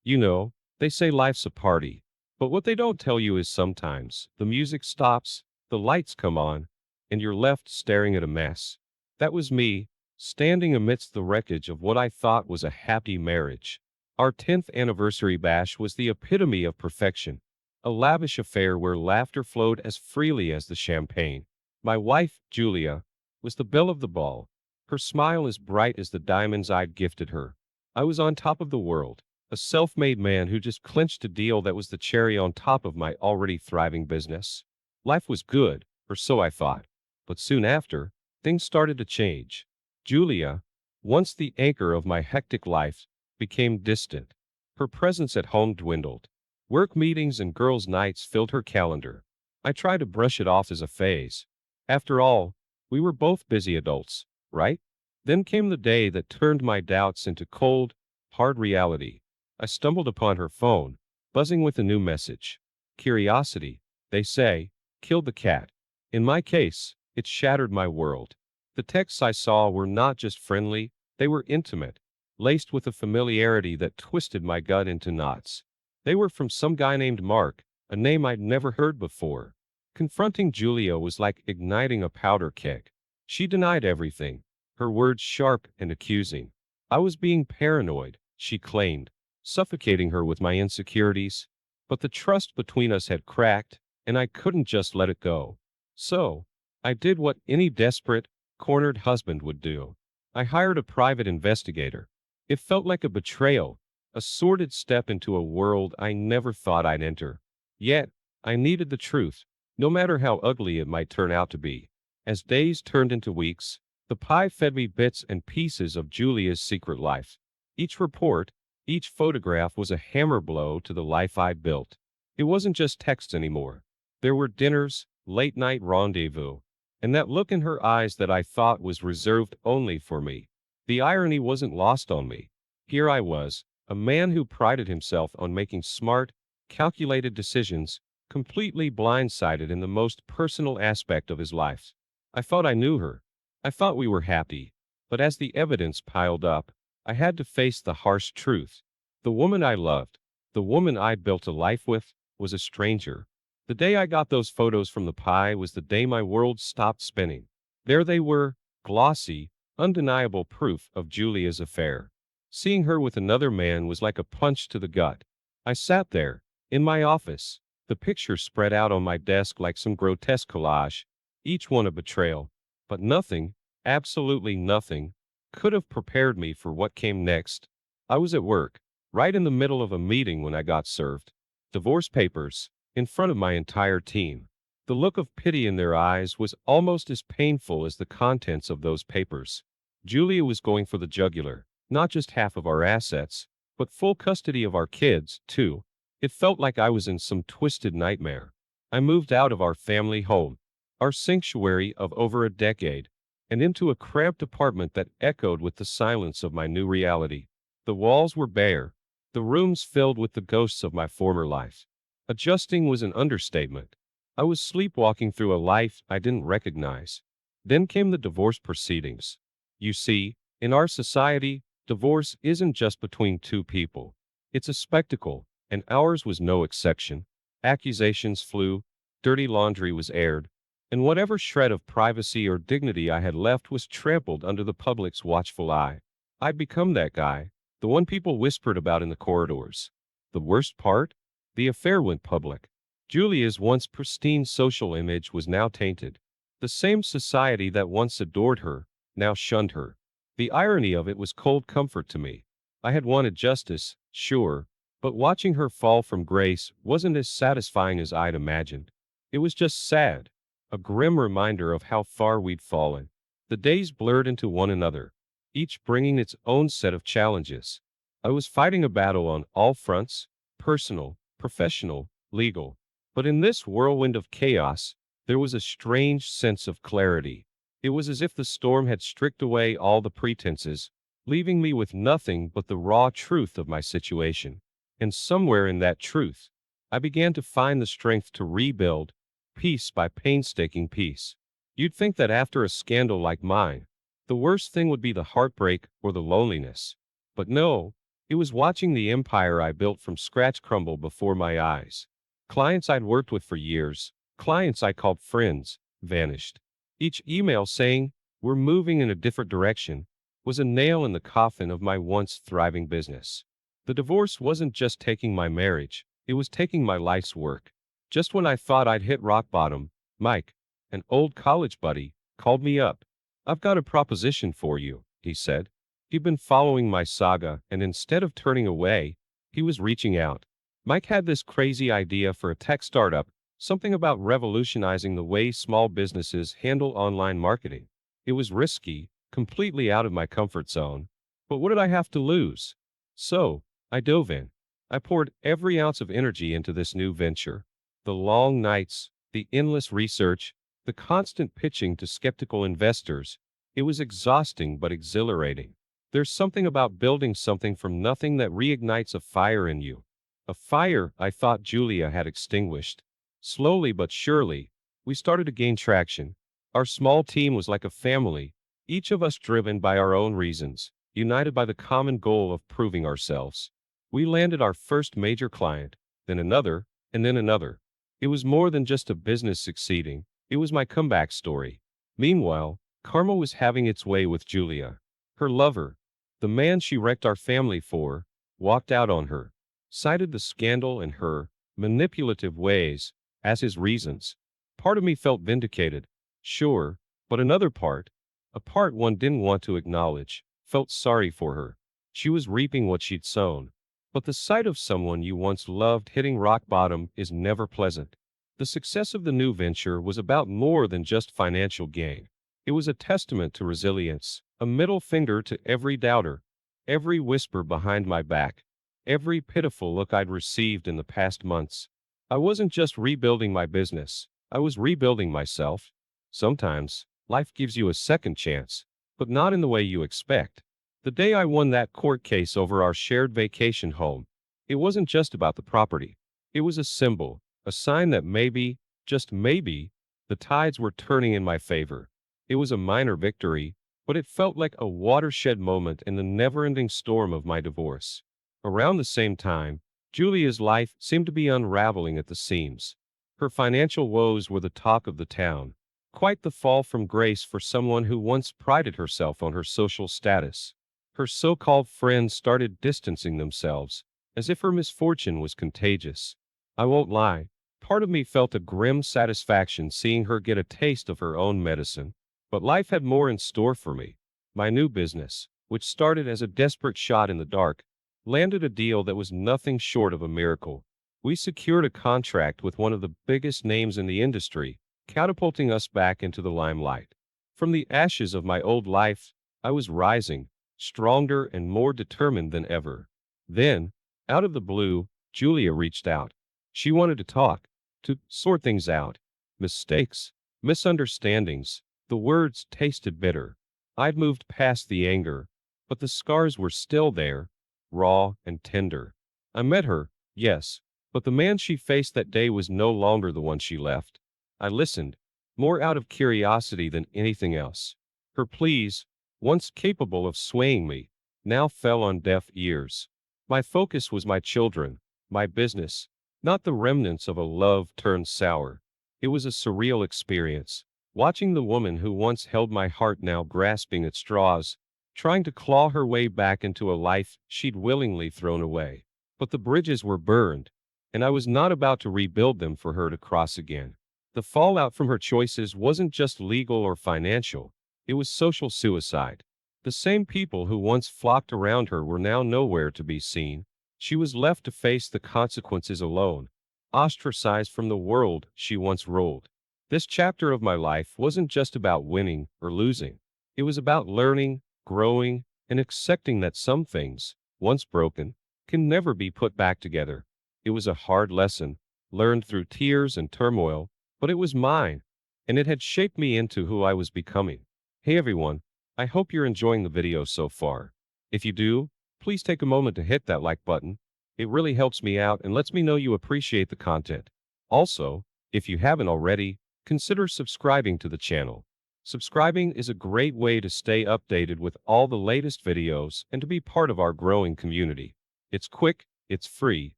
You know, they say life's a party, but what they don't tell you is sometimes the music stops, the lights come on, and you're left staring at a mess. That was me, standing amidst the wreckage of what I thought was a happy marriage. Our 10th anniversary bash was the epitome of perfection, a lavish affair where laughter flowed as freely as the champagne. My wife, Julia, was the belle of the ball, her smile as bright as the diamonds I'd gifted her. I was on top of the world, a self-made man who just clinched a deal that was the cherry on top of my already thriving business. Life was good, or so I thought. But soon after, things started to change. Julia, once the anchor of my hectic life, became distant. Her presence at home dwindled. Work meetings and girls' nights filled her calendar. I tried to brush it off as a phase. After all, we were both busy adults, right? Then came the day that turned my doubts into cold, hard reality. I stumbled upon her phone, buzzing with a new message. Curiosity, they say, killed the cat. In my case, it shattered my world. The texts I saw were not just friendly, they were intimate, laced with a familiarity that twisted my gut into knots. They were from some guy named Mark, a name I'd never heard before. Confronting Julia was like igniting a powder keg. She denied everything, her words sharp and accusing. I was being paranoid, she claimed, suffocating her with my insecurities. But the trust between us had cracked, and I couldn't just let it go. So, I did what any desperate, cornered husband would do. I hired a private investigator. It felt like a betrayal, a sordid step into a world I never thought I'd enter. Yet, I needed the truth, no matter how ugly it might turn out to be. As days turned into weeks, the pie fed me bits and pieces of Julia's secret life. Each report, each photograph was a hammer blow to the life I'd built. It wasn't just text anymore. There were dinners, late-night rendezvous, and that look in her eyes that I thought was reserved only for me. The irony wasn't lost on me. Here I was, a man who prided himself on making smart, calculated decisions, completely blindsided in the most personal aspect of his life. I thought I knew her. I thought we were happy. But as the evidence piled up, I had to face the harsh truth. The woman I loved, the woman I'd built a life with, was a stranger. The day I got those photos from the pie was the day my world stopped spinning. There they were, glossy, undeniable proof of Julia's affair. Seeing her with another man was like a punch to the gut. I sat there, in my office, the pictures spread out on my desk like some grotesque collage, each one a betrayal. But nothing, absolutely nothing, could have prepared me for what came next. I was at work, right in the middle of a meeting when I got served. Divorce papers, in front of my entire team. The look of pity in their eyes was almost as painful as the contents of those papers. Julia was going for the jugular, not just half of our assets, but full custody of our kids, too. It felt like I was in some twisted nightmare. I moved out of our family home, our sanctuary of over a decade, and into a cramped apartment that echoed with the silence of my new reality. The walls were bare, the rooms filled with the ghosts of my former life. Adjusting was an understatement. I was sleepwalking through a life I didn't recognize. Then came the divorce proceedings. You see, in our society, divorce isn't just between two people. It's a spectacle, and ours was no exception. Accusations flew, dirty laundry was aired, and whatever shred of privacy or dignity I had left was trampled under the public's watchful eye. I'd become that guy, the one people whispered about in the corridors. The worst part? The affair went public. Julia's once pristine social image was now tainted. The same society that once adored her, now shunned her. The irony of it was cold comfort to me. I had wanted justice, sure, but watching her fall from grace wasn't as satisfying as I'd imagined. It was just sad, a grim reminder of how far we'd fallen. The days blurred into one another, each bringing its own set of challenges. I was fighting a battle on all fronts, personal, professional, legal. But in this whirlwind of chaos, there was a strange sense of clarity. It was as if the storm had stripped away all the pretenses, leaving me with nothing but the raw truth of my situation. And somewhere in that truth, I began to find the strength to rebuild, piece by painstaking piece. You'd think that after a scandal like mine, the worst thing would be the heartbreak or the loneliness. But no, It was watching the empire I built from scratch crumble before my eyes. Clients I'd worked with for years, clients I called friends, vanished. Each email saying, "We're moving in a different direction," was a nail in the coffin of my once thriving business. The divorce wasn't just taking my marriage, it was taking my life's work. Just when I thought I'd hit rock bottom, Mike, an old college buddy, called me up. "I've got a proposition for you," he said. He'd been following my saga, and instead of turning away, he was reaching out. Mike had this crazy idea for a tech startup, something about revolutionizing the way small businesses handle online marketing. It was risky, completely out of my comfort zone, but what did I have to lose? So, I dove in. I poured every ounce of energy into this new venture. The long nights, the endless research, the constant pitching to skeptical investors. It was exhausting but exhilarating. There's something about building something from nothing that reignites a fire in you. A fire I thought Julia had extinguished. Slowly but surely, we started to gain traction. Our small team was like a family, each of us driven by our own reasons, united by the common goal of proving ourselves. We landed our first major client, then another, and then another. It was more than just a business succeeding, it was my comeback story. Meanwhile, karma was having its way with Julia. Her lover, the man she wrecked our family for, walked out on her, cited the scandal and her manipulative ways as his reasons. Part of me felt vindicated, sure, but another part, a part one didn't want to acknowledge, felt sorry for her. She was reaping what she'd sown. But the sight of someone you once loved hitting rock bottom is never pleasant. The success of the new venture was about more than just financial gain. It was a testament to resilience, a middle finger to every doubter, every whisper behind my back, every pitiful look I'd received in the past months. I wasn't just rebuilding my business, I was rebuilding myself. Sometimes, life gives you a second chance, but not in the way you expect. The day I won that court case over our shared vacation home, it wasn't just about the property. It was a symbol, a sign that maybe, just maybe, the tides were turning in my favor. It was a minor victory, but it felt like a watershed moment in the never-ending storm of my divorce. Around the same time, Julia's life seemed to be unraveling at the seams. Her financial woes were the talk of the town. Quite the fall from grace for someone who once prided herself on her social status. Her so-called friends started distancing themselves, as if her misfortune was contagious. I won't lie, part of me felt a grim satisfaction seeing her get a taste of her own medicine. But life had more in store for me. My new business, which started as a desperate shot in the dark, landed a deal that was nothing short of a miracle. We secured a contract with one of the biggest names in the industry, catapulting us back into the limelight. From the ashes of my old life, I was rising, stronger and more determined than ever. Then, out of the blue, Julia reached out. She wanted to talk, to sort things out. Mistakes, misunderstandings. The words tasted bitter. I'd moved past the anger, but the scars were still there, raw and tender. I met her, yes, but the man she faced that day was no longer the one she left. I listened, more out of curiosity than anything else. Her pleas, once capable of swaying me, now fell on deaf ears. My focus was my children, my business, not the remnants of a love turned sour. It was a surreal experience. Watching the woman who once held my heart now grasping at straws, trying to claw her way back into a life she'd willingly thrown away. But the bridges were burned, and I was not about to rebuild them for her to cross again. The fallout from her choices wasn't just legal or financial, it was social suicide. The same people who once flocked around her were now nowhere to be seen. She was left to face the consequences alone, ostracized from the world she once ruled. This chapter of my life wasn't just about winning or losing. It was about learning, growing, and accepting that some things, once broken, can never be put back together. It was a hard lesson, learned through tears and turmoil, but it was mine, and it had shaped me into who I was becoming. Hey everyone, I hope you're enjoying the video so far. If you do, please take a moment to hit that like button. It really helps me out and lets me know you appreciate the content. Also, if you haven't already, consider subscribing to the channel. Subscribing is a great way to stay updated with all the latest videos and to be part of our growing community. It's quick, it's free,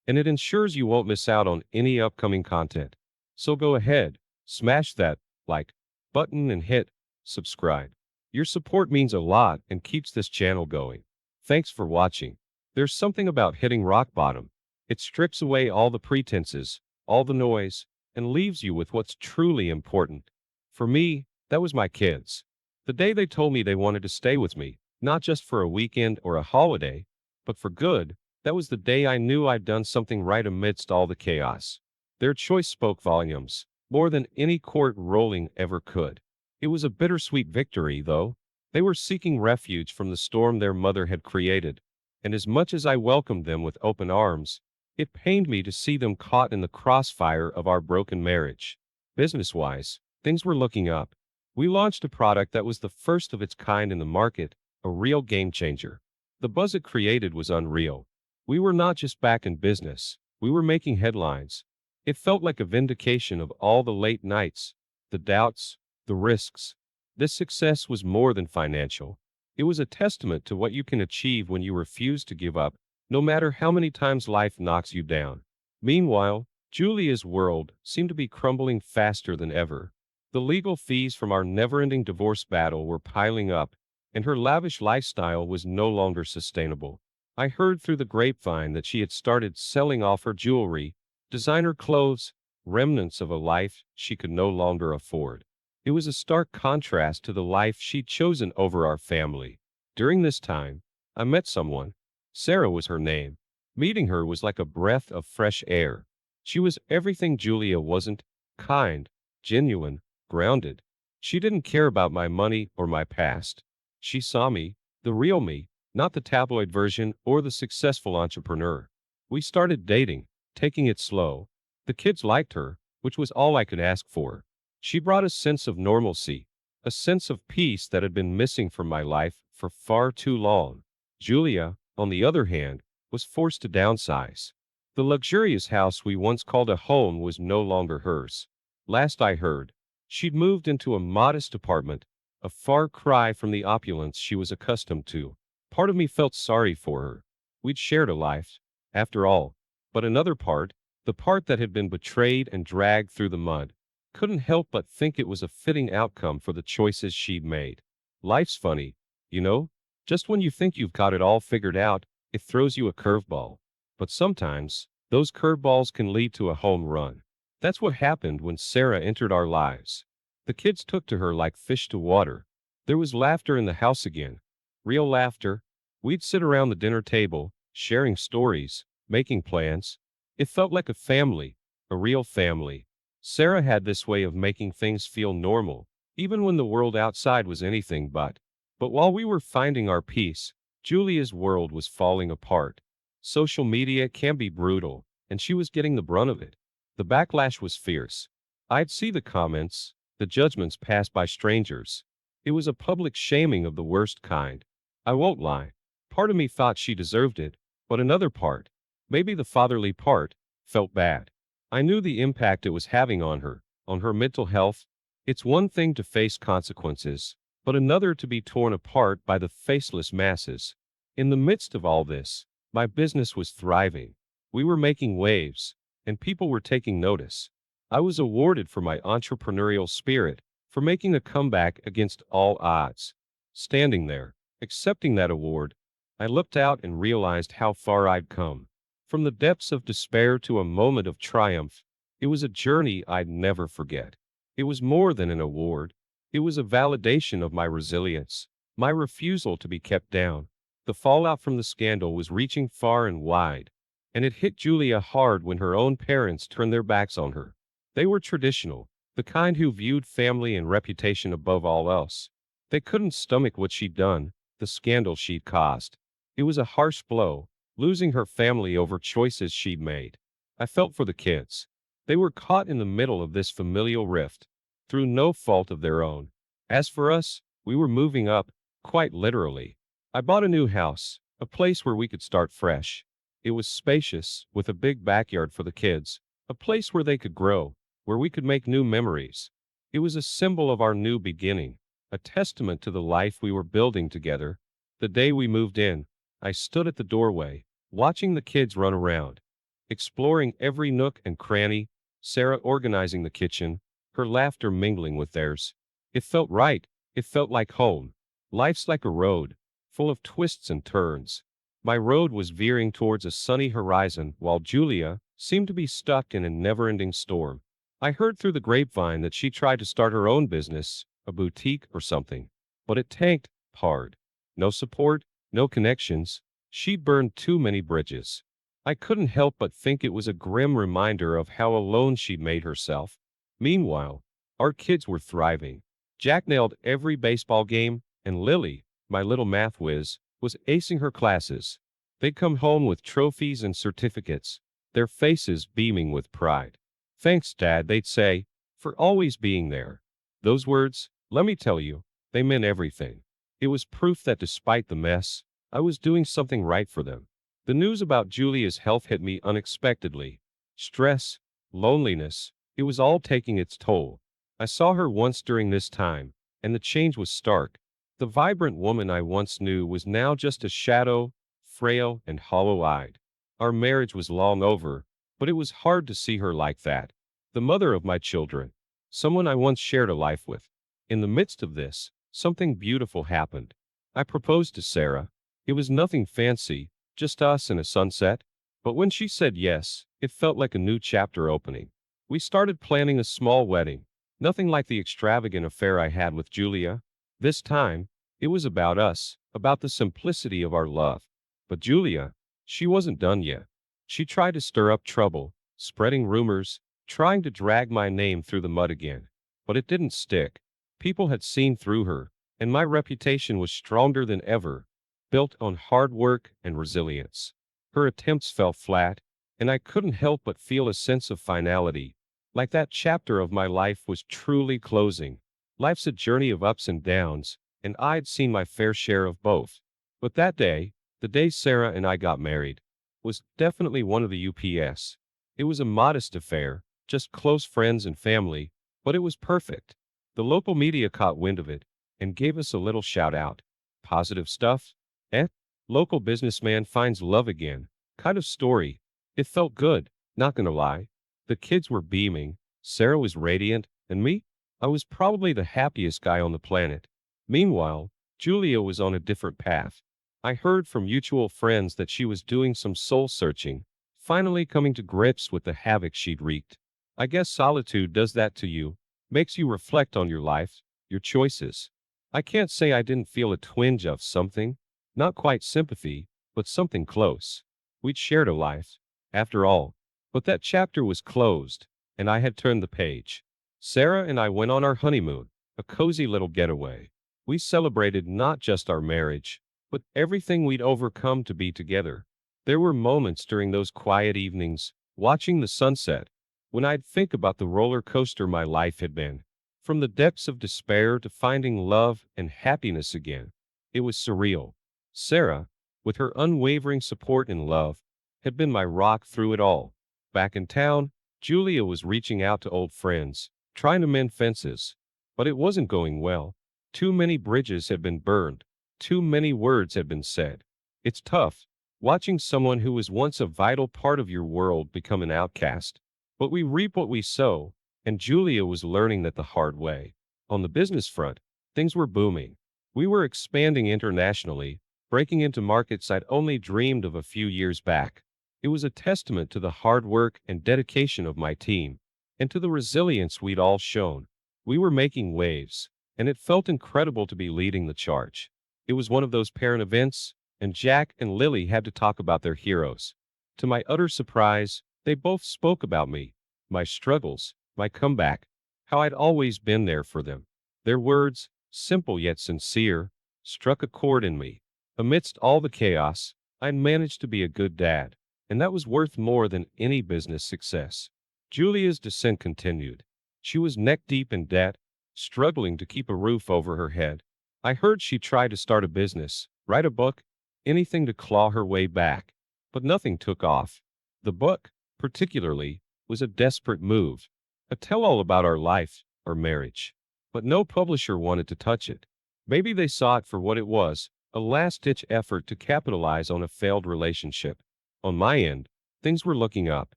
and it ensures you won't miss out on any upcoming content. So go ahead, smash that like button and hit subscribe. Your support means a lot and keeps this channel going. Thanks for watching. There's something about hitting rock bottom. It strips away all the pretenses, all the noise, and leaves you with what's truly important. For me, that was my kids. The day they told me they wanted to stay with me, not just for a weekend or a holiday, but for good, that was the day I knew I'd done something right amidst all the chaos. Their choice spoke volumes, more than any court ruling ever could. It was a bittersweet victory, though. They were seeking refuge from the storm their mother had created, and as much as I welcomed them with open arms, it pained me to see them caught in the crossfire of our broken marriage. Business-wise, things were looking up. We launched a product that was the first of its kind in the market, a real game changer. The buzz it created was unreal. We were not just back in business, we were making headlines. It felt like a vindication of all the late nights, the doubts, the risks. This success was more than financial. It was a testament to what you can achieve when you refuse to give up, no matter how many times life knocks you down. Meanwhile, Julia's world seemed to be crumbling faster than ever. The legal fees from our never-ending divorce battle were piling up, and her lavish lifestyle was no longer sustainable. I heard through the grapevine that she had started selling off her jewelry, designer clothes, remnants of a life she could no longer afford. It was a stark contrast to the life she'd chosen over our family. During this time, I met someone. Sarah was her name. Meeting her was like a breath of fresh air. She was everything Julia wasn't: kind, genuine, grounded. She didn't care about my money or my past. She saw me, the real me, not the tabloid version or the successful entrepreneur. We started dating, taking it slow. The kids liked her, which was all I could ask for. She brought a sense of normalcy, a sense of peace that had been missing from my life for far too long. Julia, on the other hand, was forced to downsize. The luxurious house we once called a home was no longer hers. Last I heard, she'd moved into a modest apartment, a far cry from the opulence she was accustomed to. Part of me felt sorry for her. We'd shared a life, after all. But another part, the part that had been betrayed and dragged through the mud, couldn't help but think it was a fitting outcome for the choices she'd made. Life's funny, you know? Just when you think you've got it all figured out, it throws you a curveball. But sometimes, those curveballs can lead to a home run. That's what happened when Sarah entered our lives. The kids took to her like fish to water. There was laughter in the house again. Real laughter. We'd sit around the dinner table, sharing stories, making plans. It felt like a family, a real family. Sarah had this way of making things feel normal, even when the world outside was anything but. But while we were finding our peace, Julia's world was falling apart. Social media can be brutal, and she was getting the brunt of it. The backlash was fierce. I'd see the comments, the judgments passed by strangers. It was a public shaming of the worst kind. I won't lie. Part of me thought she deserved it, but another part, maybe the fatherly part, felt bad. I knew the impact it was having on her mental health. It's one thing to face consequences, but another to be torn apart by the faceless masses. In the midst of all this, my business was thriving. We were making waves, and people were taking notice. I was awarded for my entrepreneurial spirit, for making a comeback against all odds. Standing there, accepting that award, I looked out and realized how far I'd come. From the depths of despair to a moment of triumph, it was a journey I'd never forget. It was more than an award. It was a validation of my resilience, my refusal to be kept down. The fallout from the scandal was reaching far and wide, and it hit Julia hard when her own parents turned their backs on her. They were traditional, the kind who viewed family and reputation above all else. They couldn't stomach what she'd done, the scandal she'd caused. It was a harsh blow, losing her family over choices she'd made. I felt for the kids. They were caught in the middle of this familial rift, through no fault of their own. As for us, we were moving up, quite literally. I bought a new house, a place where we could start fresh. It was spacious, with a big backyard for the kids, a place where they could grow, where we could make new memories. It was a symbol of our new beginning, a testament to the life we were building together. The day we moved in, I stood at the doorway, watching the kids run around, exploring every nook and cranny, Sarah organizing the kitchen, her laughter mingling with theirs. It felt right. It felt like home. Life's like a road, full of twists and turns. My road was veering towards a sunny horizon while Julia seemed to be stuck in a never-ending storm. I heard through the grapevine that she tried to start her own business, a boutique or something. But it tanked hard. No support, no connections. She'd burned too many bridges. I couldn't help but think it was a grim reminder of how alone she'd made herself. Meanwhile, our kids were thriving. Jack nailed every baseball game, and Lily, my little math whiz, was acing her classes. They'd come home with trophies and certificates, their faces beaming with pride. Thanks, Dad, they'd say, for always being there. Those words, let me tell you, they meant everything. It was proof that despite the mess, I was doing something right for them. The news about Julia's health hit me unexpectedly. Stress, loneliness, it was all taking its toll. I saw her once during this time, and the change was stark. The vibrant woman I once knew was now just a shadow, frail and hollow-eyed. Our marriage was long over, but it was hard to see her like that. The mother of my children, someone I once shared a life with. In the midst of this, something beautiful happened. I proposed to Sarah. It was nothing fancy, just us and a sunset. But when she said yes, it felt like a new chapter opening. We started planning a small wedding. Nothing like the extravagant affair I had with Julia. This time, it was about us, about the simplicity of our love. But Julia, she wasn't done yet. She tried to stir up trouble, spreading rumors, trying to drag my name through the mud again. But it didn't stick. People had seen through her, and my reputation was stronger than ever, built on hard work and resilience. Her attempts fell flat, and I couldn't help but feel a sense of finality, like that chapter of my life was truly closing. Life's a journey of ups and downs, and I'd seen my fair share of both. But that day, the day Sarah and I got married, was definitely one of the UPS. It was a modest affair, just close friends and family, but it was perfect. The local media caught wind of it and gave us a little shout out. Positive stuff? Eh? Local businessman finds love again. Kind of story. It felt good, not gonna lie. The kids were beaming, Sarah was radiant, and me? I was probably the happiest guy on the planet. Meanwhile, Julia was on a different path. I heard from mutual friends that she was doing some soul searching, finally coming to grips with the havoc she'd wreaked. I guess solitude does that to you, makes you reflect on your life, your choices. I can't say I didn't feel a twinge of something, not quite sympathy, but something close. We'd shared a life, after all. But that chapter was closed, and I had turned the page. Sarah and I went on our honeymoon, a cozy little getaway. We celebrated not just our marriage, but everything we'd overcome to be together. There were moments during those quiet evenings, watching the sunset, when I'd think about the roller coaster my life had been. From the depths of despair to finding love and happiness again. It was surreal. Sarah, with her unwavering support and love, had been my rock through it all. Back in town, Julia was reaching out to old friends, trying to mend fences. But it wasn't going well. Too many bridges had been burned. Too many words had been said. It's tough, watching someone who was once a vital part of your world become an outcast. But we reap what we sow, and Julia was learning that the hard way. On the business front, things were booming. We were expanding internationally, breaking into markets I'd only dreamed of a few years back. It was a testament to the hard work and dedication of my team, and to the resilience we'd all shown. We were making waves, and it felt incredible to be leading the charge. It was one of those parent events, and Jack and Lily had to talk about their heroes. To my utter surprise, they both spoke about me, my struggles, my comeback, how I'd always been there for them. Their words, simple yet sincere, struck a chord in me. Amidst all the chaos, I'd managed to be a good dad, and that was worth more than any business success. Julia's descent continued. She was neck-deep in debt, struggling to keep a roof over her head. I heard she tried to start a business, write a book, anything to claw her way back. But nothing took off. The book, particularly, was a desperate move. A tell-all about our life, our marriage. But no publisher wanted to touch it. Maybe they saw it for what it was, a last-ditch effort to capitalize on a failed relationship. On my end, things were looking up.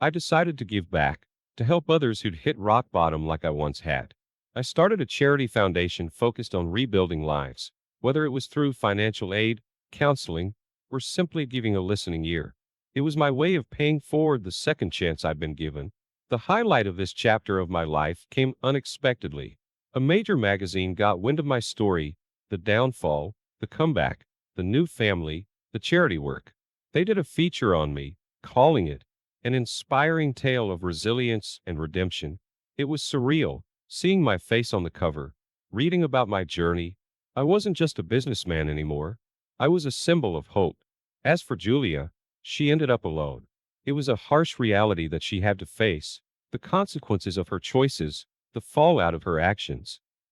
I decided to give back, to help others who'd hit rock bottom like I once had. I started a charity foundation focused on rebuilding lives, whether it was through financial aid, counseling, or simply giving a listening ear. It was my way of paying forward the second chance I'd been given. The highlight of this chapter of my life came unexpectedly. A major magazine got wind of my story, the downfall, the comeback, the new family, the charity work. They did a feature on me, calling it an inspiring tale of resilience and redemption. It was surreal, seeing my face on the cover, reading about my journey. I wasn't just a businessman anymore. I was a symbol of hope. As for Julia, she ended up alone. It was a harsh reality that she had to face, the consequences of her choices, the fallout of her actions.